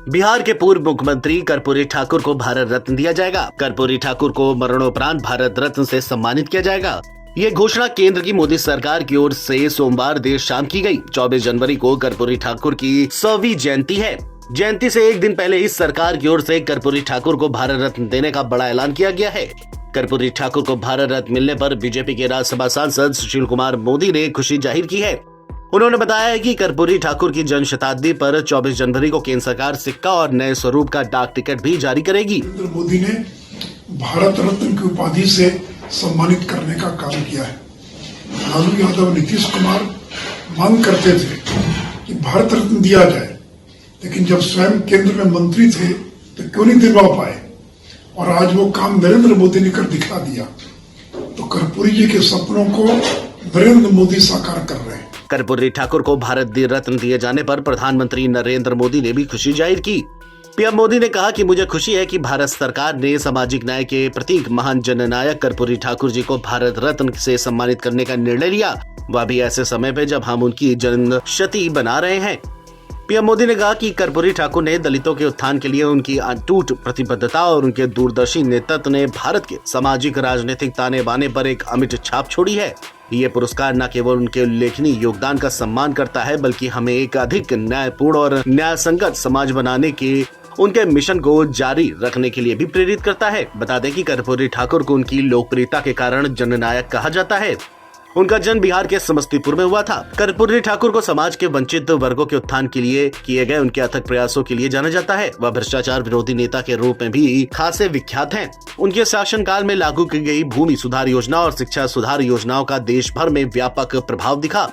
बिहार के पूर्व मुख्यमंत्री कर्पूरी ठाकुर को भारत रत्न दिया जाएगा। कर्पूरी ठाकुर को मरणोपरांत भारत रत्न से सम्मानित किया जाएगा। ये घोषणा केंद्र की मोदी सरकार की ओर से सोमवार देर शाम की गई। 24 जनवरी को कर्पूरी ठाकुर की 100वीं जयंती है। जयंती से एक दिन पहले ही सरकार की ओर से कर्पूरी ठाकुर को भारत रत्न देने का बड़ा ऐलान किया गया है। कर्पूरी ठाकुर को भारत रत्न मिलने पर बीजेपी के राज्यसभा सांसद सुशील कुमार मोदी ने खुशी जाहिर की है। उन्होंने बताया है कि कर्पूरी ठाकुर की जन्म शताब्दी पर 24 जनवरी को केंद्र सरकार सिक्का और नए स्वरूप का डाक टिकट भी जारी करेगी। नरेंद्र मोदी ने भारत रत्न की उपाधि से सम्मानित करने का काम किया है। लालू यादव, नीतीश कुमार मांग करते थे कि भारत रत्न दिया जाए, लेकिन जब स्वयं केंद्र में मंत्री थे तो क्यों नहीं दिलवा पाए, और आज वो काम नरेंद्र मोदी ने कर दिखा दिया। तो कर्पूरी जी के सपनों को नरेंद्र मोदी साकार कर रहे हैं। कर्पूरी ठाकुर को भारत रत्न दिए जाने पर प्रधानमंत्री नरेंद्र मोदी ने भी खुशी जाहिर की। पीएम मोदी ने कहा कि मुझे खुशी है कि भारत सरकार ने सामाजिक न्याय के प्रतीक महान जननायक कर्पूरी ठाकुर जी को भारत रत्न से सम्मानित करने का निर्णय लिया, वह भी ऐसे समय पे जब हम उनकी जन्म शती बना रहे हैं। पीएम मोदी ने कहा कि कर्पूरी ठाकुर ने दलितों के उत्थान के लिए उनकी अटूट प्रतिबद्धता और उनके दूरदर्शी नेतृत्व ने भारत के सामाजिक राजनीतिक ताने बाने पर एक अमिट छाप छोड़ी है। ये पुरस्कार न केवल उनके उल्लेखनीय योगदान का सम्मान करता है, बल्कि हमें एक अधिक न्यायपूर्ण और न्यायसंगत समाज बनाने के उनके मिशन को जारी रखने के लिए भी प्रेरित करता है। बता दें कि कर्पूरी ठाकुर को उनकी लोकप्रियता के कारण जननायक कहा जाता है। उनका जन्म बिहार के समस्तीपुर में हुआ था। कर्पूरी ठाकुर को समाज के वंचित वर्गों के उत्थान के लिए किए गए उनके अथक प्रयासों के लिए जाना जाता है। वह भ्रष्टाचार विरोधी नेता के रूप में भी खासे विख्यात हैं। उनके शासनकाल में लागू की गई भूमि सुधार योजना और शिक्षा सुधार योजनाओं का देश भर में व्यापक प्रभाव दिखा।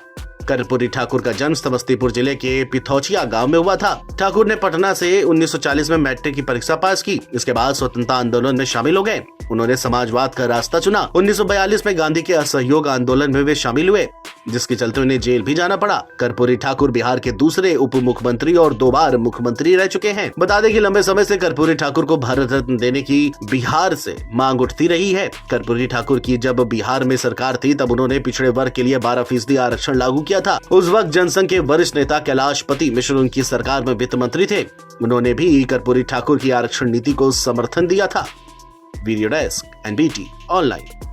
कर्पूरी ठाकुर का जन्म समस्तीपुर जिले के पिथौचिया गांव में हुआ था। ठाकुर ने पटना से 1940 में मैट्रिक की परीक्षा पास की। इसके बाद स्वतंत्रता आंदोलन में शामिल हो गए। उन्होंने समाजवाद का रास्ता चुना। 1942 में गांधी के असहयोग आंदोलन में वे शामिल हुए, जिसके चलते उन्हें जेल भी जाना पड़ा। कर्पूरी ठाकुर बिहार के दूसरे उप मुख्यमंत्री और 2 बार मुख्यमंत्री रह चुके हैं। बता दें कि लंबे समय से कर्पूरी ठाकुर को भारत रत्न देने की बिहार से मांग उठती रही है। कर्पूरी ठाकुर की जब बिहार में सरकार थी, तब उन्होंने पिछड़े वर्ग के लिए 12% आरक्षण लागू किया था। उस वक्त जनसंघ के वरिष्ठ नेता कैलाशपति मिश्र उनकी सरकार में वित्त मंत्री थे। उन्होंने भी कर्पूरी ठाकुर की आरक्षण नीति को समर्थन दिया था। Video desk, NBT online.